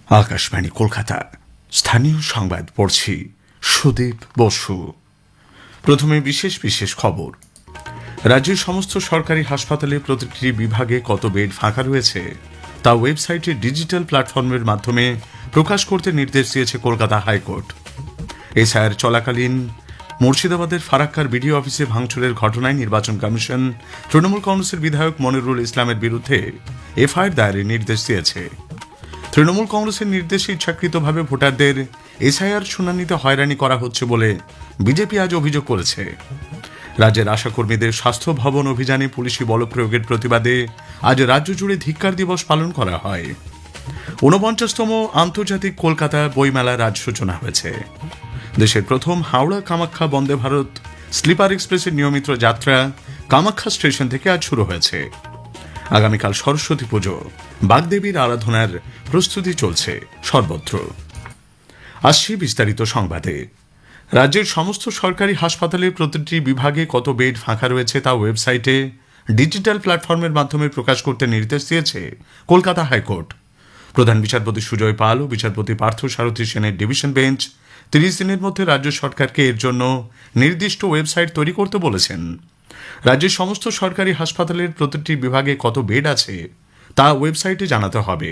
আকাশবাণী কলকাতা, স্থানীয় সংবাদ পড়ছি সুদীপ বসু। প্রথমে বিশেষ বিশেষ খবর। রাজ্যের সমস্ত সরকারি হাসপাতালে প্রতিটি বিভাগে কত বেড ফাঁকা রয়েছে তা ওয়েবসাইটে ডিজিটাল প্ল্যাটফর্মের মাধ্যমে প্রকাশ করতে নির্দেশ দিয়েছে কলকাতা হাইকোর্ট। এসআইআর চলাকালীন মুর্শিদাবাদের ফারাক্কার বিডিও অফিসে ভাঙচুরের ঘটনায় নির্বাচন কমিশন তৃণমূল কংগ্রেসের বিধায়ক মনিরুল ইসলামের বিরুদ্ধে এফআইআর দায়েরের নির্দেশ দিয়েছে। তৃণমূল কংগ্রেসের নির্দেশে ইচ্ছাকৃতভাবে ভোটারদের এসআইআর শুনানিতে হয়রানি করা হচ্ছে বলে বিজেপি আজ অভিযোগ করেছে। রাজ্যের আশাকর্মীদের স্বাস্থ্য ভবন অভিযানে পুলিশি বলপ্রয়োগের প্রতিবাদে আজ রাজ্য জুড়ে ধিক্কার দিবস পালন করা হয়। ৪৯তম আন্তর্জাতিক কলকাতা বইমেলার আজ সূচনা হয়েছে। দেশের প্রথম হাওড়া কামাখ্যা বন্দে ভারত স্লিপার এক্সপ্রেসের নিয়মিত যাত্রা কামাখ্যা স্টেশন থেকে আজ শুরু হয়েছে। আগামীকাল সরস্বতী পুজো, বাগদেবীর আরাধনার প্রস্তুতি চলছে সর্বত্র। আসছি বিস্তারিত সংবাদে। রাজ্যের সমস্ত সরকারি হাসপাতালে প্রতিটি বিভাগে কত বেড ফাঁকা রয়েছে তা ওয়েবসাইটে ডিজিটাল প্ল্যাটফর্মের মাধ্যমে প্রকাশ করতে নির্দেশ দিয়েছে কলকাতা হাইকোর্ট। প্রধান বিচারপতি সুজয় পাল ও বিচারপতি পার্থ সারথী সেনের ডিভিশন বেঞ্চ ৩০ দিনের মধ্যে রাজ্য সরকারকে এর জন্য নির্দিষ্ট ওয়েবসাইট তৈরি করতে বলেছেন। রাজ্যের সমস্ত সরকারি হাসপাতালের প্রতিটি বিভাগে কত বেড আছে তা ওয়েবসাইটে জানাতে হবে।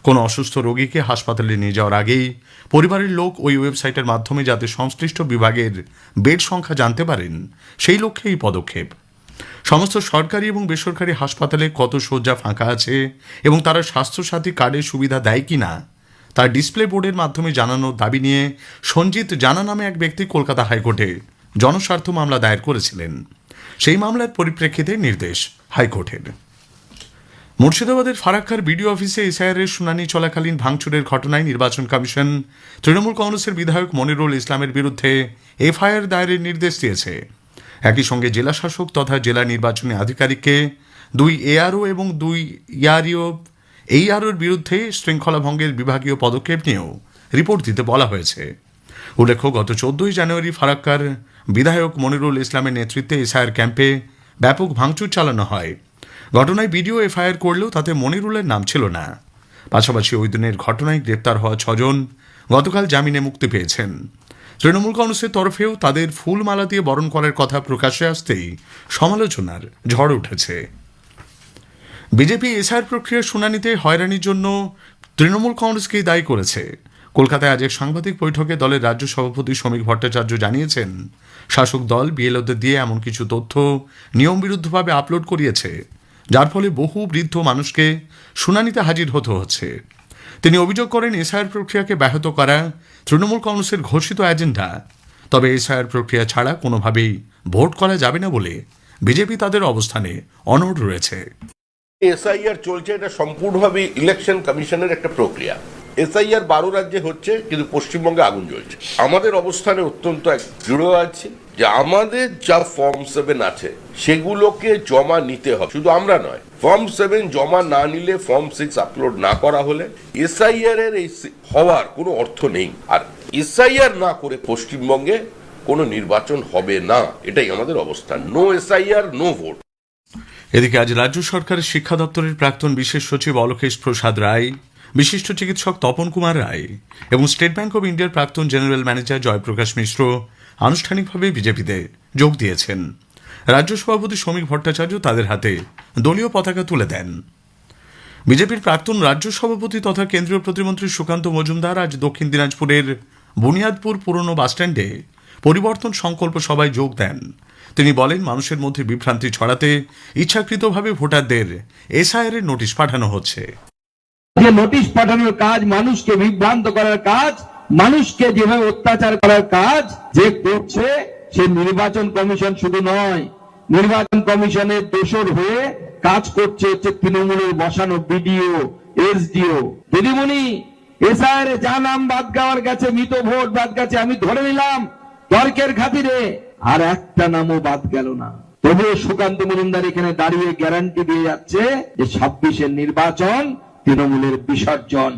কোনো অসুস্থ রোগীকে হাসপাতালে নিয়ে যাওয়ার আগেই পরিবারের লোক ওই ওয়েবসাইটের মাধ্যমে যাতে সংশ্লিষ্ট বিভাগের বেড সংখ্যা জানতে পারেন, সেই লক্ষ্যে এই পদক্ষেপ। সমস্ত সরকারি এবং বেসরকারি হাসপাতালে কত শয্যা ফাঁকা আছে এবং তারা স্বাস্থ্যসাথী কার্ডের সুবিধা দেয় কিনা তার ডিসপ্লে বোর্ডের মাধ্যমে জানানোর দাবি নিয়ে সঞ্জিত জানা নামে এক ব্যক্তি কলকাতা হাইকোর্টে জনস্বার্থ মামলা দায়ের করেছিলেন। সেই মামলার পরিপ্রেক্ষিতে নির্দেশ হাইকোর্টের। মুর্শিদাবাদের ফারাক্কার বিডিও অফিসে এসআইআর এর শুনানি চলাকালীন ভাঙচুরের ঘটনায় নির্বাচন কমিশন তৃণমূল কংগ্রেসের বিধায়ক মনিরুল ইসলামের বিরুদ্ধে এফআইআর দায়েরের নির্দেশ দিয়েছে। একই সঙ্গে জেলা শাসক তথা জেলা নির্বাচনী আধিকারিককে 2 এআরও এবং 2 এইআরওর বিরুদ্ধে শৃঙ্খলা ভঙ্গের বিভাগীয় পদক্ষেপ নিয়েও রিপোর্ট দিতে বলা হয়েছে। উল্লেখ্য, গত 14 জানুয়ারি ফারাক্কার বিধায়ক মনিরুল ইসলামের নেতৃত্বে এসআইআর ক্যাম্পে ব্যাপক ভাঙচুর চালানো হয়। ঘটনায় বিডিও এফআইআর করলেও তাতে মনিরুলের নাম ছিল না। পাশাপাশি ওই দিনের ঘটনায় গ্রেপ্তার হওয়া 6 জন গতকাল জামিনে মুক্তি পেয়েছেন। তৃণমূল কংগ্রেসের তরফেও তাদের ফুলমালা দিয়ে বরণ করার কথা প্রকাশ্যে আসতেই সমালোচনার ঝড় উঠেছে। বিজেপি এসআইআর প্রক্রিয়ার শুনানিতে হয়রানির জন্য তৃণমূল কংগ্রেসকেই দায়ী করেছে। কলকাতায় আজ এক সাংবাদিক বৈঠকে দলের রাজ্য সভাপতি শ্রমিক ভট্টাচার্য জানিয়েছেন, শাসক দল বিএলওদের দিয়ে এমন কিছু তথ্য নিয়মবিরুদ্ধভাবে আপলোড করিয়েছে, যার ফলে বহু বৃদ্ধ মানুষকে শুনানিতে হাজির হতে হচ্ছে। তিনি অভিযোগ করেন, এসআইআর প্রক্রিয়াকে ব্যাহত করা তৃণমূল কংগ্রেসের ঘোষিত এজেন্ডা। তবে এসআইআর প্রক্রিয়া ছাড়া কোনোভাবেই ভোট করা যাবে না বলে বিজেপি তাদের অবস্থানে অনড় রয়েছে। এসআইআর চলছে, এটা সম্পূর্ণভাবে ইলেকশন কমিশনের একটা প্রক্রিয়া। এসআইআর 12 রাজ্যে হচ্ছে, কিন্তু পশ্চিমবঙ্গে আগুন জ্বলছে। আমাদের অবস্থানে অত্যন্ত দৃঢ় আছে যে আমাদের যা ফর্ম 7 আছে সেগুলোকে জমা নিতে হবে। শুধু আমরা নয়, ফর্ম 7 জমা না নিলে, ফর্ম 6 আপলোড না করা হলে এসআইআর এর হওয়ার কোনো অর্থ নেই। আর এসআইআর না করে পশ্চিমবঙ্গে কোনো নির্বাচন হবে না, এটাই আমাদের অবস্থান। No SIR, no vote. এদিকে আজ রাজ্য সরকারের শিক্ষা দপ্তরের প্রাক্তন বিশেষ সচিব অলোকেশ প্রসাদ রায়, বিশিষ্ট চিকিৎসক তপন কুমার রায় এবং স্টেট ব্যাংক অব ইন্ডিয়ার প্রাক্তন জেনারেল ম্যানেজার জয়প্রকাশ মিশ্র আনুষ্ঠানিকভাবে বিজেপিতে যোগ দিয়েছেন। রাজ্য সভাপতি শ্রমিক ভট্টাচার্য তাদের হাতে দলীয় পতাকা তুলে দেন। বিজেপির প্রাক্তন রাজ্য সভাপতি তথা কেন্দ্রীয় প্রতিমন্ত্রী সুকান্ত মজুমদার আজ দক্ষিণ দিনাজপুরের বুনিয়াদপুর পুরনো বাসস্ট্যান্ডে পরিবর্তন সংকল্প সভায় যোগ দেন। তিনি বলেন, মানুষের মধ্যে বিভ্রান্তি ছড়াতে ইচ্ছাকৃতভাবে ভোটারদের এসআইআর এর নোটিশ পাঠানো হচ্ছে। যে নোটিশ পাঠানোর কাজ, মানুষকে বিভ্রান্ত করার কাজ, মানুষকে যেভাবে অত্যাচার করার কাজ যে করছে, সে নির্বাচন কমিশন শুধু নয়, নির্বাচন কমিশনের দোসর হয়ে কাজ করছে হচ্ছে তৃণমূলের বসানো বিডিও, এসডিও। দিদিমণি, এসআইআর যা নাম বাদ গাওয়ার গেছে, মৃত ভোট বাদ গেছে, আমি ধরে নিলাম তর্কের খাতিরে, আর একটা নামও বাদ গেল না। তবুও সুকান্ত মজুমদার এখানে দাঁড়িয়ে গ্যারান্টি দিয়ে যাচ্ছে যে 26-এর নির্বাচন তৃণমূলের বিসর্জন।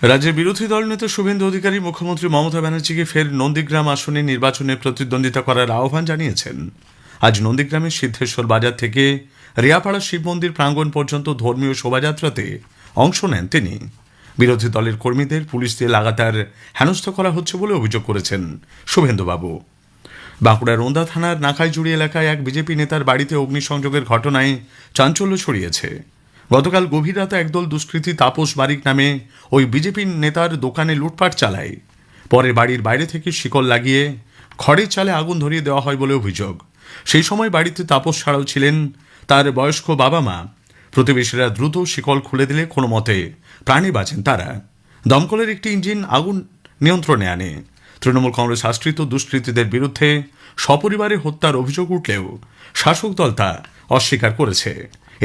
রাজ্যের বিরোধী দল নেতা শুভেন্দু অধিকারী মুখ্যমন্ত্রী মমতা ব্যানার্জিকে ফের নন্দীগ্রাম আসনে নির্বাচনে প্রতিদ্বন্দ্বিতা করার আহ্বান জানিয়েছেন। আজ নন্দীগ্রামের সিদ্ধেশ্বর বাজার থেকে রিয়াপাড়া শিব মন্দির প্রাঙ্গণ পর্যন্ত ধর্মীয় শোভাযাত্রাতে অংশ নেন তিনি। বিরোধী দলের কর্মীদের পুলিশ দিয়ে লাগাতার হেনস্থা করা হচ্ছে বলে অভিযোগ করেছেন শুভেন্দুবাবু। বাঁকুড়ার ওন্দা থানার নাকাইজুড়ি এলাকায় এক বিজেপি নেতার বাড়িতে অগ্নিসংযোগের ঘটনায় চাঞ্চল্য ছড়িয়েছে। গতকাল গভীর রাতে একদল দুষ্কৃতী তাপস বারিক নামে ওই বিজেপি নেতার দোকানে লুটপাট চালায়। পরে বাড়ির বাইরে থেকে শিকল লাগিয়ে খড়ের চালে আগুন ধরিয়ে দেওয়া হয় বলে অভিযোগ। সেই সময় বাড়িতে তাপস ছাড়াও ছিলেন তার বয়স্ক বাবা মা। প্রতিবেশীরা দ্রুত শিকল খুলে দিলে কোনো মতে প্রাণে বাঁচেন তারা। দমকলের একটি ইঞ্জিন আগুন নিয়ন্ত্রণে আনে। তৃণমূল কংগ্রেস আশ্রিত দুষ্কৃতীদের বিরুদ্ধে সপরিবারে হত্যার অভিযোগ উঠলেও শাসক দল তা অস্বীকার করেছে।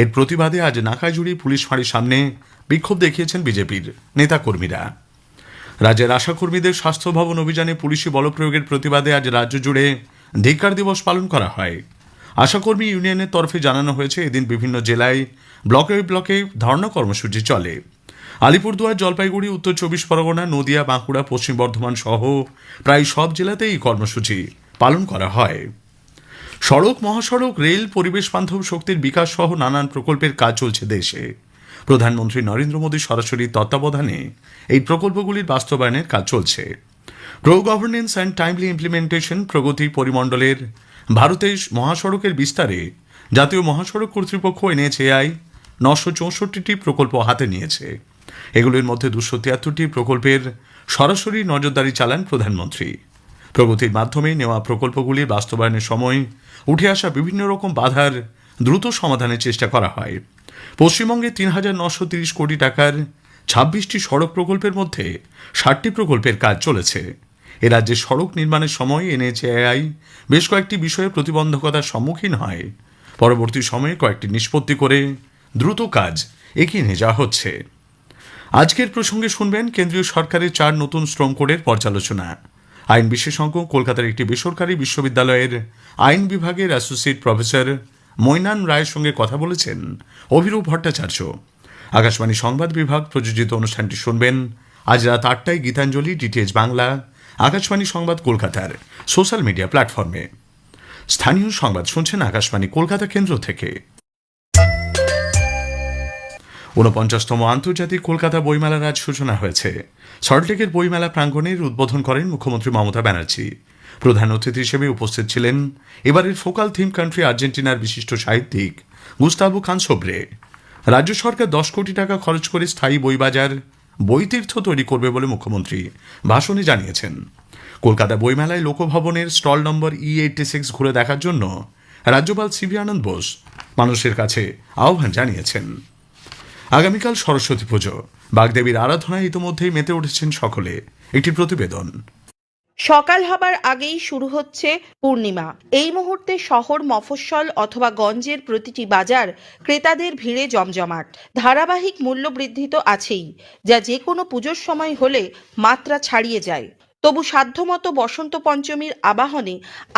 এর প্রতিবাদে আজ নাকাইজুড়ি পুলিশ ফাঁড়ির সামনে বিক্ষোভ দেখিয়েছেন বিজেপির নেতাকর্মীরা। রাজ্যের আশাকর্মীদের স্বাস্থ্য ভবন অভিযানে পুলিশি বলপ্রয়োগের প্রতিবাদে আজ রাজ্য জুড়ে ধিক্কার দিবস পালন করা হয়। আশাকর্মী ইউনিয়নের তরফে জানানো হয়েছে, এদিন বিভিন্ন জেলায় ব্লকে ব্লকে ধর্ণা কর্মসূচি চলে। আলিপুরদুয়ার, জলপাইগুড়ি, উত্তর 24 পরগনা, নদিয়া, বাঁকুড়া, পশ্চিম বর্ধমান সহ প্রায় সব জেলাতেই এই কর্মসূচি পালন করা হয়। সড়ক, মহাসড়ক, রেল, পরিবেশ বান্ধব শক্তির বিকাশ সহ নানান প্রকল্পের কাজ চলছে দেশে। প্রধানমন্ত্রী নরেন্দ্র মোদীর সরাসরি তত্ত্বাবধানে এই প্রকল্পগুলির বাস্তবায়নের কাজ চলছে। Pro governance and timely implementation প্রগতি পরিমণ্ডলের ভারতের মহাসড়কের বিস্তারে জাতীয় মহাসড়ক কর্তৃপক্ষ NHAI 964টি প্রকল্প হাতে নিয়েছে। এগুলির মধ্যে 273টি প্রকল্পের সরাসরি নজরদারি চালান প্রধানমন্ত্রী। প্রগতির মাধ্যমে নেওয়া প্রকল্পগুলির বাস্তবায়নের সময় উঠে আসা বিভিন্ন রকম বাধার দ্রুত সমাধানের চেষ্টা করা হয়। পশ্চিমবঙ্গে 3,930 কোটি টাকার 26টি সড়ক প্রকল্পের মধ্যে 60টি প্রকল্পের কাজ চলেছে। এ রাজ্যে সড়ক নির্মাণের সময় NHAI বেশ কয়েকটি বিষয়ে প্রতিবন্ধকতার সম্মুখীন হয়। পরবর্তী সময়ে কয়েকটি নিষ্পত্তি করে দ্রুত কাজ এগিয়ে নিয়ে যাওয়া হচ্ছে। আজকের প্রসঙ্গে শুনবেন কেন্দ্রীয় সরকারের 4 নতুন শ্রম কোডের পর্যালোচনা। আইন বিশেষজ্ঞ কলকাতার একটি বেসরকারি বিশ্ববিদ্যালয়ের আইন বিভাগের অ্যাসোসিয়েট প্রফেসর মৈনান রায়ের সঙ্গে কথা বলেছেন অভিরূপ ভট্টাচার্য। আকাশবাণী সংবাদ বিভাগ প্রযোজিত অনুষ্ঠানটি শুনবেন আজ রাত 8টায় গীতাঞ্জলি, DTH বাংলা, আকাশবাণী সংবাদ কলকাতার সোশ্যাল মিডিয়া প্ল্যাটফর্মে। স্থানীয় সংবাদ শুনছেন আকাশবাণী কলকাতা কেন্দ্র থেকে। 49তম আন্তর্জাতিক কলকাতা বইমেলার আজ সূচনা হয়েছে। সল্টলেকের বইমেলা প্রাঙ্গণের উদ্বোধন করেন মুখ্যমন্ত্রী মমতা ব্যানার্জি। প্রধান অতিথি হিসেবে উপস্থিত ছিলেন এবারের ফোকাল থিম কান্ট্রি আর্জেন্টিনার বিশিষ্ট সাহিত্যিক গুস্তাভো কানসোব্রে। রাজ্য সরকার 10 কোটি টাকা খরচ করে স্থায়ী বইবাজার, বইতীর্থ তৈরি করবে বলে মুখ্যমন্ত্রী ভাষণে জানিয়েছেন। কলকাতা বইমেলায় লোকভবনের স্টল নম্বর E86 ঘুরে দেখার জন্য রাজ্যপাল CB আনন্দ বোস মানুষের কাছে আহ্বান জানিয়েছেন। আগামীকাল সরস্বতী পুজো, বাগদেবীর আরাধনায় ইতিমধ্যেই মেতে উঠেছেন সকলে। একটি প্রতিবেদন। সকাল হবার আগেই শুরু হচ্ছে পূর্ণিমা। এই মুহূর্তে শহর, মফস্বল অথবা গঞ্জের প্রতিটি বাজার ক্রেতাদের ভিড়ে জমজমাট। ধারাবাহিক মূল্য বৃদ্ধি তো আছেই, যা যে কোনো পুজোর সময় হলে মাত্রা ছাড়িয়ে যায়। তবু সাধ্যমতো বসন্ত পঞ্চমীর আবাহনে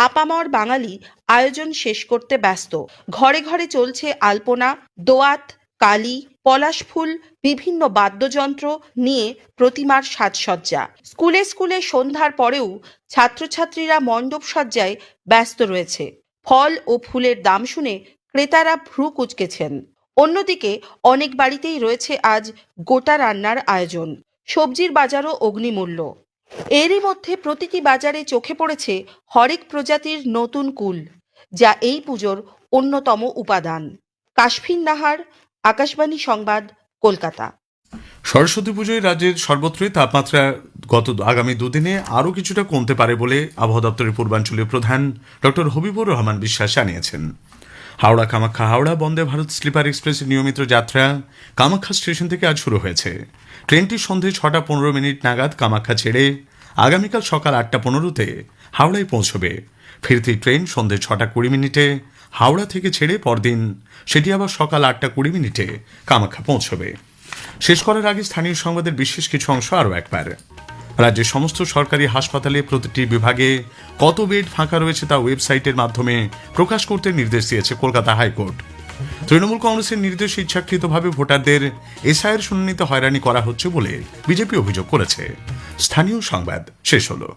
আপামর বাঙালি আয়োজন শেষ করতে ব্যস্ত। ঘরে ঘরে চলছে আলপনা, দোয়াত, কালী, পলাশ ফুল, বিভিন্ন বাদ্যযন্ত্র নিয়ে প্রতিমার সাজসজ্জা। স্কুলে স্কুলে সন্ধ্যার পরেও ছাত্রছাত্রীরা মণ্ডপ সজ্জায় ব্যস্ত রয়েছে। ফল ও ফুলের দাম শুনে ক্রেতারা ভ্রু কুঁচকেছেন। অন্যদিকে অনেক বাড়িতেই রয়েছে আজ গোটা রান্নার আয়োজন। সবজির বাজারও অগ্নিমূল্য। এরই মধ্যে প্রতিটি বাজারে চোখে পড়েছে হরেক প্রজাতির নতুন কুল, যা এই পুজোর অন্যতম উপাদান। কাশফিন নাহার, আকাশবাণী সংবাদ, কলকাতা। সরস্বতী পুজোয় রাজ্যের সর্বত্রই তাপমাত্রা আগামী দুদিনে আরও কিছুটা কমতে পারে বলে আবহাওয়া দপ্তরের পূর্বাঞ্চলীয় প্রধান ডক্টর হবিবুর রহমান বিশ্বাস জানিয়েছেন। হাওড়া কামাখ্যা হাওড়া বন্দে ভারত স্লিপার এক্সপ্রেসের নিয়মিত যাত্রা কামাখ্যা স্টেশন থেকে আজ শুরু হয়েছে। ট্রেনটি সন্ধে 6:15 নাগাদ কামাখ্যা ছেড়ে আগামীকাল সকাল 8:15 হাওড়ায় পৌঁছবে। ফিরতি ট্রেন সন্ধে 6:20 হাওড়া থেকে ছেড়ে পরদিন সেটি আবার সকাল 8:20 কামাখ্যা পৌঁছবে। শেষ করার আগে স্থানীয় সংবাদের বিশেষ কিছু অংশ আরও একবার। রাজ্যের সমস্ত সরকারি হাসপাতালে প্রতিটি বিভাগে কত বেড ফাঁকা রয়েছে তা ওয়েবসাইটের মাধ্যমে প্রকাশ করতে নির্দেশ দিয়েছে কলকাতা হাইকোর্ট। তৃণমূল কংগ্রেসের নির্দেশে ইচ্ছাকৃতভাবে ভোটারদের SIR শুনানিতে হয়রানি করা হচ্ছে বলে বিজেপি অভিযোগ করেছে। স্থানীয় সংবাদ শেষ হলো।